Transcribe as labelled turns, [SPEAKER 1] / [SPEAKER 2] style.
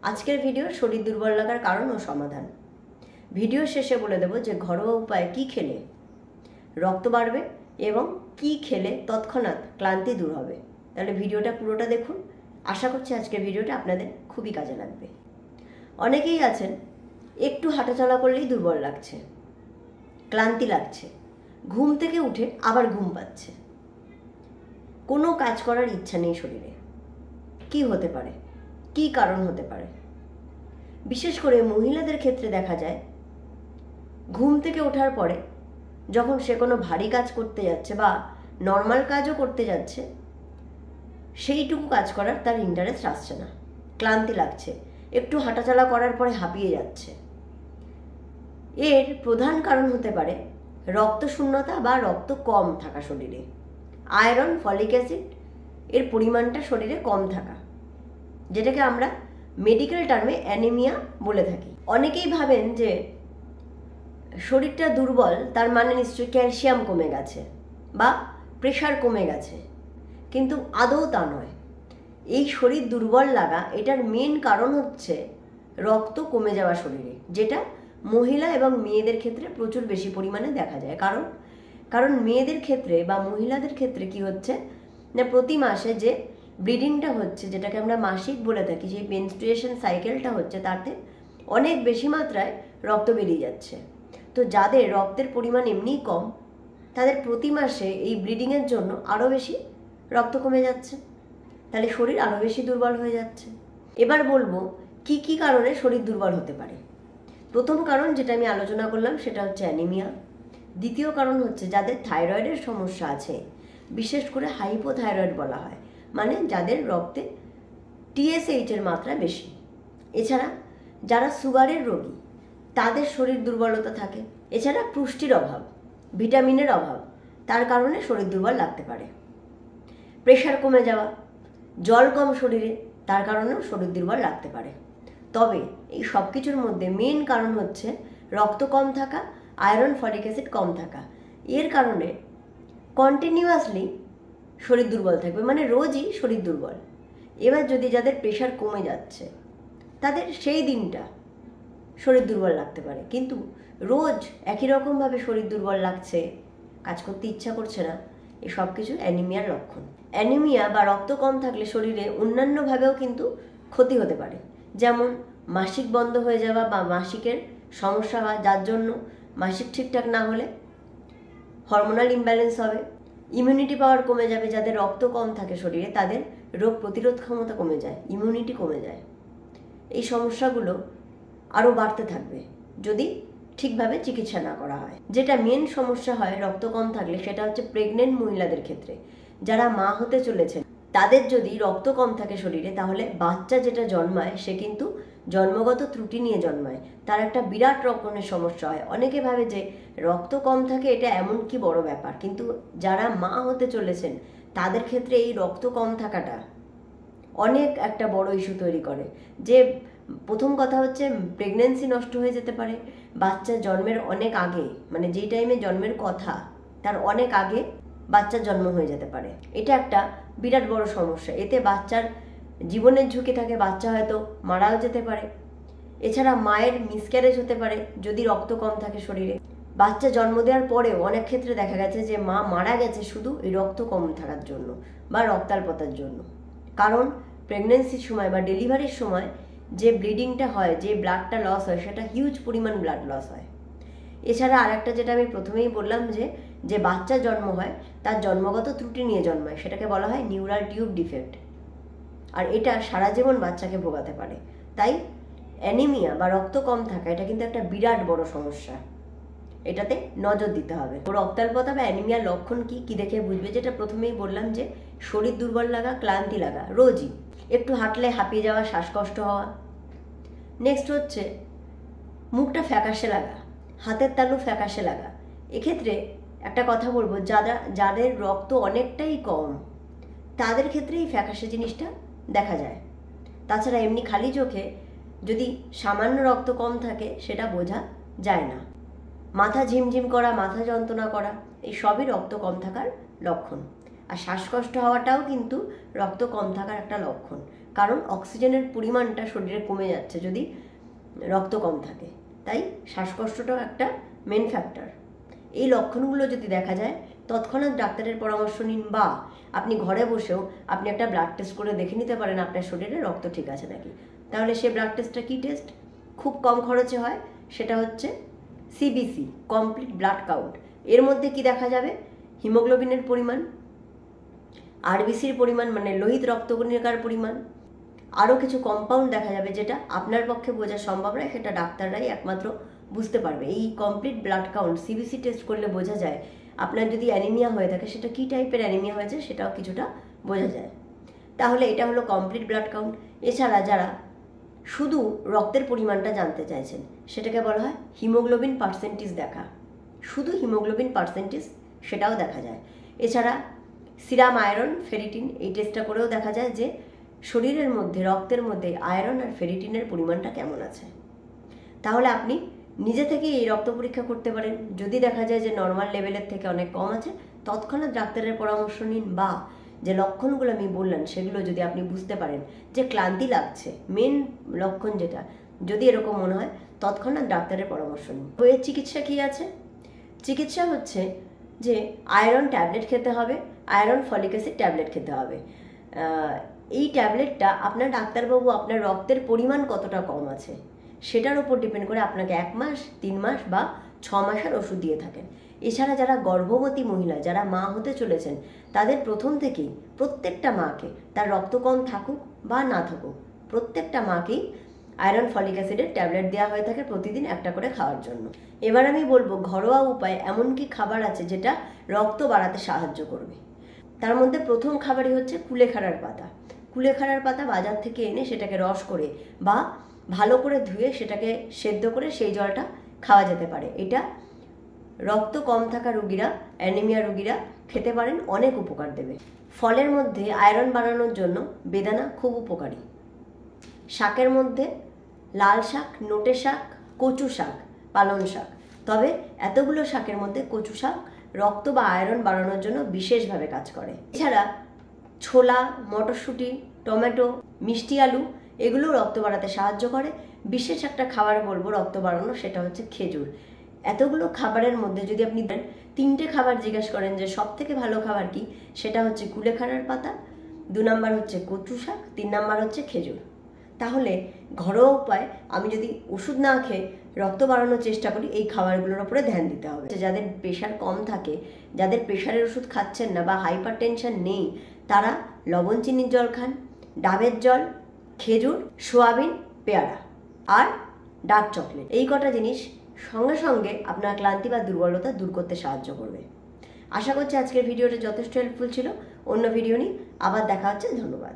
[SPEAKER 1] আজকের ভিডিও শরীর দুর্বল লাগার কারণ ও সমাধান। ভিডিও শেষে বলে দেব যে ঘরোয়া উপায়ে কি খেলে রক্ত বাড়বে এবং কি খেলে তৎক্ষণাৎ ক্লান্তি দূর হবে। তাহলে ভিডিওটা পুরোটা দেখুন। আশা করছি আজকের ভিডিওটা আপনাদের খুবই কাজে লাগবে। অনেকেই আছেন একটু হাঁটাচলা করলেই দুর্বল লাগছে, ক্লান্তি লাগছে, ঘুম থেকে উঠে আবার ঘুম পাচ্ছে, কোনো কাজ করার ইচ্ছা নেই শরীরে। কি হতে পারে, কি কারণ হতে পারে? বিশেষ করে মহিলাদের ক্ষেত্রে দেখা যায় ঘুম থেকে ওঠার পরে যখন সে কোনো ভারী কাজ করতে যাচ্ছে বা নর্মাল কাজও করতে যাচ্ছে, সেইটুকু কাজ করার তার ইন্টারেস্ট আসছে না, ক্লান্তি লাগছে, একটু হাঁটাচলা করার পরে হাঁপিয়ে যাচ্ছে। এর প্রধান কারণ হতে পারে রক্ত শূন্যতা বা রক্ত কম থাকা শরীরে। আয়রন, ফলিক অ্যাসিড এর পরিমাণটা শরীরে কম থাকা, যেটাকে আমরা মেডিকেল টার্মে অ্যানিমিয়া বলে থাকি। অনেকেই ভাবেন যে শরীরটা দুর্বল, তার মানে নিশ্চয়ই ক্যালসিয়াম কমে গেছে বা প্রেশার কমে গেছে, কিন্তু আদৌ তা নয়। এই শরীর দুর্বল লাগা, এটার মেন কারণ হচ্ছে রক্ত কমে যাওয়া শরীরে, যেটা মহিলা এবং মেয়েদের ক্ষেত্রে প্রচুর বেশি পরিমাণে দেখা যায়। কারণ মেয়েদের ক্ষেত্রে বা মহিলাদের ক্ষেত্রে কি হচ্ছে না, প্রতি মাসে যে ব্লিডিংটা হচ্ছে, যেটাকে আমরা মাসিক বলে থাকি, সেই মেনস্ট্রুয়েশন সাইকেলটা হচ্ছে, তাতে অনেক বেশি মাত্রায় রক্ত বেরিয়ে যাচ্ছে। তো যাদের রক্তের পরিমাণ এমনিই কম, তাদের প্রতি মাসে এই ব্লিডিংয়ের জন্য আরও বেশি রক্ত কমে যাচ্ছে, তাহলে শরীর আরও বেশি দুর্বল হয়ে যাচ্ছে। এবার বলবো কি কি কারণে শরীর দুর্বল হতে পারে। প্রথম কারণ যেটা আমি আলোচনা করলাম সেটা হচ্ছে অ্যানিমিয়া। দ্বিতীয় কারণ হচ্ছে যাদের থাইরয়েডের সমস্যা আছে, বিশেষ করে হাইপোথাইরয়েড বলা হয়, মানে যাদের রক্তে TSH এর মাত্রা বেশি। এছাড়া যারা সুগারের রোগী, তাদের শরীর দুর্বলতা থাকে। এছাড়া পুষ্টির অভাব, ভিটামিনের অভাব, তার কারণে শরীর দুর্বল লাগতে পারে। প্রেশার কমে যাওয়া, জল কম শরীরে, তার কারণেও শরীর দুর্বল লাগতে পারে। তবে এই সব কিছুর মধ্যে মেন কারণ হচ্ছে রক্ত কম থাকা, আয়রন, ফলিক অ্যাসিড কম থাকা। এর কারণে কন্টিনিউয়াসলি শরীর দুর্বল থাকবে, মানে রোজই শরীর দুর্বল। এবার যদি যাদের প্রেশার কমে যাচ্ছে, তাদের সেই দিনটা শরীর দুর্বল লাগতে পারে, কিন্তু রোজ একই রকমভাবে শরীর দুর্বল লাগছে, কাজ করতে ইচ্ছা করছে না, এই সব কিছু অ্যানিমিয়ার লক্ষণ। অ্যানিমিয়া বা রক্ত কম থাকলে শরীরে অন্যান্যভাবেও কিন্তু ক্ষতি হতে পারে, যেমন মাসিক বন্ধ হয়ে যাওয়া বা মাসিকের সমস্যা হয়, যার জন্য মাসিক ঠিকঠাক না হলে হরমোনাল ইমব্যালেন্স হবে, ইমিউনিটি পাওয়ার কমে যাবে। যাদের রক্ত কম থাকে শরীরে, তাদের রোগ প্রতিরোধ ক্ষমতা কমে যায়, ইমিউনিটি কমে যায়। এই সমস্যাগুলো আরও বাড়তে থাকবে যদি ঠিকভাবে চিকিৎসা না করা হয়। যেটা মেন সমস্যা হয় রক্ত কম থাকলে, সেটা হচ্ছে প্রেগনেন্ট মহিলাদের ক্ষেত্রে। যারা মা হতে চলেছেন, তাদের যদি রক্ত কম থাকে শরীরে, তাহলে বাচ্চা যেটা জন্মায় সে কিন্তু জন্মগত ত্রুটি নিয়ে জন্মায়, তার একটা বিরাট রকমের সমস্যা হয়। অনেকে ভাবে যে রক্ত কম থাকে এটা এমন কি বড় ব্যাপার, কিন্তু যারা মা হতে চলেছেন তাদের ক্ষেত্রে এই রক্ত কম থাকাটা অনেক একটা বড় ইস্যু তৈরি করে। যে প্রথম কথা হচ্ছে প্রেগনেন্সি নষ্ট হয়ে যেতে পারে, বাচ্চা জন্মের অনেক আগে, মানে যেই টাইমে জন্মের কথা তার অনেক আগে বাচ্চার জন্ম হয়ে যেতে পারে। এটা একটা বিরাট বড় সমস্যা। এতে বাচ্চার জীবনের ঝুঁকি থাকে, বাচ্চা হয়তো মারাও যেতে পারে। এছাড়া মায়ের মিসক্যারেজ হতে পারে যদি রক্ত কম থাকে শরীরে। বাচ্চা জন্ম দেওয়ার পরেও অনেক ক্ষেত্রে দেখা গেছে যে মা মারা গেছে শুধু এই রক্ত কম থাকার জন্য বা রক্তাল্পতার জন্য। কারণ প্রেগনেন্সির সময় বা ডেলিভারির সময় যে ব্লিডিংটা হয়, যে ব্লাডটা লস হয়, সেটা হিউজ পরিমাণ ব্লাড লস হয়। এছাড়া আরেকটা যেটা আমি প্রথমেই বললাম, যে বাচ্চা জন্ম হয় তার জন্মগত ত্রুটি নিয়ে জন্মায়, সেটাকে বলা হয় নিউরাল টিউব ডিফেক্ট, আর এটা সারা জীবন বাচ্চাকে ভোগাতে পারে। তাই অ্যানিমিয়া বা রক্ত কম থাকা এটা কিন্তু একটা বিরাট বড় সমস্যা, এটাতে নজর দিতে হবে। রক্তাল্পতা বা অ্যানিমিয়ার লক্ষণ কি দেখে বুঝবে? যেটা প্রথমেই বললাম, যে শরীর দুর্বল লাগা, ক্লান্তি লাগা, রোজই একটু হাঁটলে হাঁপিয়ে যাওয়া, শ্বাসকষ্ট হওয়া। নেক্সট হচ্ছে মুখটা ফ্যাকাশে লাগা, হাতের তালু ফ্যাকাশে লাগা। এক্ষেত্রে একটা কথা বলবো, যাদের রক্ত অনেকটাই কম, তাদের ক্ষেত্রে এই ফ্যাকাশে জিনিসটা দেখা যায়। তাছাড়া এমনি খালি চোখে যদি সামান্য রক্ত কম থাকে সেটা বোঝা যায় না। মাথা ঝিমঝিম করা, মাথা যন্ত্রণা করা, এই সবই রক্ত কম থাকার লক্ষণ। আর শ্বাসকষ্ট হওয়াটাও কিন্তু রক্ত কম থাকার একটা লক্ষণ। কারণ অক্সিজেনের পরিমাণটা শরীরে কমে যাচ্ছে যদি রক্ত কম থাকে। তাই শ্বাসকষ্টটাও একটা মেন ফ্যাক্টর। এই লক্ষণগুলো যদি দেখা যায় তৎক্ষণাৎ ডাক্তারের পরামর্শ নিন, বা আপনি ঘরে বসেও আপনি একটা ব্লাড টেস্ট করে দেখে নিতে পারেন আপনার শরীরে রক্ত ঠিক আছে নাকি। তাহলে সে ব্লাড টেস্টটা কী টেস্ট? খুব কম খরচে হয়, সেটা হচ্ছে সিবিসি, কমপ্লিট ব্লাড কাউন্ট। এর মধ্যে কি দেখা যাবে? হিমোগ্লোবিনের পরিমাণ, আরবিসির পরিমাণ মানে লোহিত রক্তকণিকার পরিমাণ, আরও কিছু কম্পাউন্ড দেখা যাবে যেটা আপনার পক্ষে বোঝা সম্ভব নয়, সেটা ডাক্তাররাই একমাত্র বুঝতে পারবে। এই complete blood count CBC test করলে বোঝা যায় আপনার যদি অ্যানিমিয়া হয়ে থাকে সেটা কী টাইপের অ্যানিমিয়া হয়েছে সেটাও কিছুটা বোঝা যায়। তাহলে এটা হলো কমপ্লিট ব্লাড কাউন্ট। এছাড়া যারা শুধু রক্তের পরিমাণটা জানতে চাইছেন সেটাকে বলা হয় হিমোগ্লোবিন পার্সেন্টেজ দেখা, শুধু হিমোগ্লোবিন পার্সেন্টেজ সেটাও দেখা যায়। এছাড়া সিরাম আয়রন, ফেরিটিন, এই টেস্টটা করেও দেখা যায় যে শরীরের মধ্যে, রক্তের মধ্যে আয়রন আর ফেরিটিনের পরিমাণটা কেমন আছে। তাহলে আপনি নিজে থেকেই এই রক্ত পরীক্ষা করতে পারেন। যদি দেখা যায় যে নর্মাল লেভেলের থেকে অনেক কম আছে, তৎক্ষণাৎ ডাক্তারের পরামর্শ নিন, বা যে লক্ষণগুলো আমি বললাম সেগুলো যদি আপনি বুঝতে পারেন যে ক্লান্তি লাগছে, মেন লক্ষণ যেটা, যদি এরকম মনে হয় তৎক্ষণাৎ ডাক্তারের পরামর্শ নিন। বইয়ের চিকিৎসা কী আছে? চিকিৎসা হচ্ছে যে আয়রন ট্যাবলেট খেতে হবে, আয়রন ফলিক অ্যাসিড ট্যাবলেট খেতে হবে। এই ট্যাবলেটটা আপনার ডাক্তারবাবু আপনার রক্তের পরিমাণ কতটা কম আছে সেটার উপর ডিপেন্ড করে আপনাকে 1 মাস, 3 মাস বা 6 মাসের ওষুধ দিয়ে থাকেন। এছাড়া যারা গর্ভবতী মহিলা, যারা মা হতে চলেছেন, তাদের প্রথম থেকেই প্রত্যেকটা মাকে, তার রক্ত কম থাকুক বা না থাকুক, প্রত্যেকটা মাকেই আয়রন ফলিক অ্যাসিডের ট্যাবলেট দেওয়া হয়ে থাকে প্রতিদিন একটা করে খাওয়ার জন্য। এবার আমি বলবো ঘরোয়া উপায় এমন কি খাবার আছে যেটা রক্ত বাড়াতে সাহায্য করবে। তার মধ্যে প্রথম খাবারই হচ্ছে কুলেখাড়ার পাতা। কুলেখাড়ার পাতা বাজার থেকে এনে সেটাকে রস করে বা ভালো করে ধুয়ে সেটাকে সেদ্ধ করে সেই জলটা খাওয়া যেতে পারে। এটা রক্ত কম থাকা রোগীরা, অ্যানিমিয়া রোগীরা খেতে পারেন, অনেক উপকার দেবে। ফলের মধ্যে আয়রন বাড়ানোর জন্য বেদানা খুব উপকারী। শাকের মধ্যে লাল শাক, নোটে শাক, কচু শাক, পালং শাক। তবে এতগুলো শাকের মধ্যে কচু শাক রক্ত বা আয়রন বাড়ানোর জন্য বিশেষভাবে কাজ করে। এছাড়া ছোলা, মটরশুঁটি, টমেটো, মিষ্টি আলু, এগুলো রক্ত বাড়াতে সাহায্য করে। বিশেষ একটা খাবার বলবো রক্ত বাড়ানো, সেটা হচ্ছে খেজুর। এতগুলো খাবারের মধ্যে যদি আপনি 3টে খাবার জিজ্ঞেস করেন যে সব থেকে ভালো খাবার কি, সেটা হচ্ছে কুলেখাড়ার পাতা, 2 নাম্বার হচ্ছে কচু শাক, 3 নাম্বার হচ্ছে খেজুর। তাহলে ঘরোয়া উপায় আমি যদি ওষুধ না খেয়ে রক্ত বাড়ানোর চেষ্টা করি, এই খাবারগুলোর উপরে ধ্যান দিতে হবে। যাদের প্রেশার কম থাকে, যাদের প্রেশারের ওষুধ খাচ্ছেন না বা হাইপার টেনশন নেই, তারা লবণ চিনির জল খান, ডাবের জল, খেজুর, সোয়াবিন, পেয়ারা আর ডার্ক চকলেট। এই কটা জিনিস সঙ্গে সঙ্গে আপনার ক্লান্তি বা দুর্বলতা দূর করতে সাহায্য করবে। আশা করছি আজকের ভিডিওটা যথেষ্ট হেল্পফুল ছিল। অন্য ভিডিও নিয়ে আবার দেখা হচ্ছে। ধন্যবাদ।